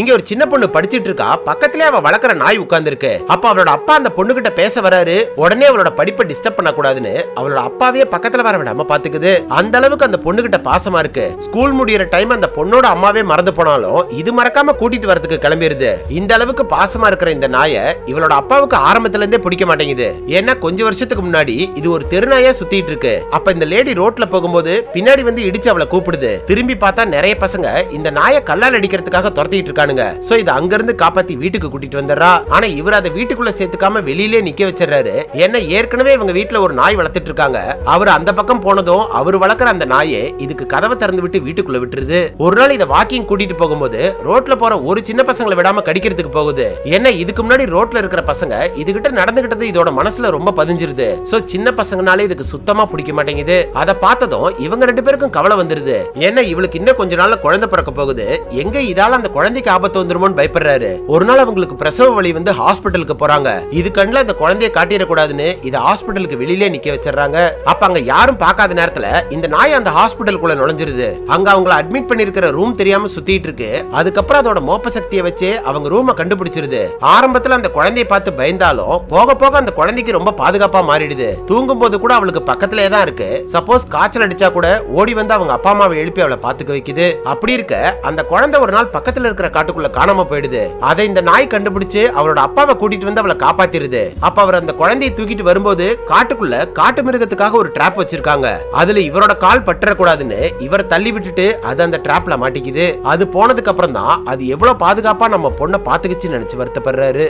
இங்க ஒரு சின்ன பொண்ணு படிச்சிட்டு இருக்கா. பக்கத்திலே அவ வளர்க்குற நாய் உட்கார்ந்து இருக்கு. அப்ப அவளோட அப்பா அந்த பொண்ணு கிட்ட பேச வராரு. உடனே அவளோட படிப்பை டிஸ்டர்ப் பண்ண கூடாதுன்னு அவளோட அப்பாவே பக்கத்துல வர விடாம பாத்துக்குது. அந்த அளவுக்கு அந்த பொண்ணு கிட்ட பாசமா இருக்கு. ஸ்கூல் முடியற டைம் அந்த பொண்ணோட அம்மாவே மறந்து போனாலும் இது மறக்காம கூட்டிட்டு வரதுக்கு கிளம்பிடுது. இந்த அளவுக்கு பாசமா இருக்கிற இந்த நாயை இவளோட அப்பாவுக்கு ஆரம்பத்துல இருந்தே பிடிக்க மாட்டேங்குது. ஏன்னா கொஞ்ச வருஷத்துக்கு முன்னாடி இது ஒரு தெருநாயா சுத்திட்டு இருக்கு. அப்ப இந்த லேடி ரோட்ல போகும்போது பின்னாடி வந்து இடிச்சு அவளை கூப்பிடுது. திரும்பி பார்த்தா நிறைய பசங்க இந்த நாயை கல்லால் அடிக்கிறதுக்காக துரத்திட்டு இருக்கானுங்க. சோ இத அங்க இருந்து காப்பாத்தி வீட்டுக்கு கூட்டிட்டு வந்துடுறா. ஆனா இவர் அதை வீட்டுக்குள்ள சேர்த்துக்காம வெளியிலே நிக்க வச்சிடறாரு. ஏன்னா ஏற்கனவே இவங்க வீட்டுல ஒரு நாய் வளர்த்துட்டு இருக்காங்க. அவர் அந்த பக்கம் போனதும் அவர் வளர்க்குற அந்த நாயை இதுக்கு கதவை திறந்து விட்டு வீட்டுக்குள்ள விட்டுருது. ஒரு நாள் இதை வாக்கிங் கூட்டிட்டு போகும்போது ரோட்ல போற ஒரு சின்ன பசங்களை விடாம கடிக்கிறதுக்கு போகுது. ஏன்னா இதுக்கு முன்னாடி ரோட்ல இருக்கிற பசங்க இதுகிட்ட நடந்துகிட்டது இதோட மனசுல ரொம்ப பதிஞ்சிருது. சோ சின்ன பசங்கனாலே இதுக்கு சுத்தமா பிடிக்க மாட்டேங்குது. அதை பார்த்ததும் இவங்க ரெண்டு பேருக்கும் கவலை வந்துருது. ஏன்னா இவளுக்கு இன்னும் கொஞ்ச நாள்ல குழந்தை பிறக்க போகுது. எங்க இதால அந்த குழந்தைக்கு ஆபத்து வந்துருமோன்னு பயப்படுறாரு. ஒரு நாள் அவங்களுக்கு பிரசவ வலி வந்து ஹாஸ்பிட்டலுக்கு போறாங்க. இது கண்ணுல அந்த குழந்தைய காட்டிடக்கூடாதுன்னு இதை ஹாஸ்பிட்டலுக்கு வெளியிலே நிக்க வச்சிடறாங்க. அப்ப அங்க யாரும் பார்க்காத நேரத்துல இந்த நாய் அந்த ஹாஸ்பிட்டலுக்குள்ள நுழைஞ்சிருது. அங்க அவங்கள அட்மிட் பண்ணிருக்கிற ரூம் தெரியாம சுத்திட்டு இருக்கு. அதுக்கப்புறம் அதோட மோப்ப சக்தியை வச்சு அவங்க ரூமை கண்டுபிடிச்சிருது. ஆரம்பத்துல அந்த குழந்தையை பார்த்து பயந்தாலும் போக போக அந்த குழந்தைக்கு ரொம்ப பாதுகாப்பா மாறிடுது. தூங்கும் போது கூட அவளுக்கு பக்கத்திலே தான் இருக்கு. சப்போஸ் காய்ச்சல் அடிச்சா கூட ஓடி வந்து அவங்க அப்பா அம்மாவை எழுப்பி அவளை பாத்துக்க வைக்குது. அப்படி இருக்க அந்த குழந்தை ஒரு நாள் பக்கத்துல இருக்கிற காட்டுக்குள்ள காணாம போயிடுது. அதை இந்த நாய் கண்டுபிடிச்சு அவளோட அப்பாவை கூட்டிட்டு வந்து அவளை காப்பாத்திருது. அப்ப அவர் அந்த குழந்தையை தூக்கிட்டு வரும்போது காட்டுக்குள்ள காட்டு மிருகத்துக்காக ஒரு டிராப் வச்சிருக்காங்க. அதுல இவரோட கால் பற்றக்கூடாதுன்னு இவர் தள்ளி விட்டுட்டு அது அந்த டிராப்ல மாட்டிக்குது. அது போனதுக்கு அப்புறம் தான் அது எவ்வளவு பாதுகாப்பா நம்ம பொண்ணை பாத்துக்கிச்சு நினைச்சு வருத்தப்படுறாரு.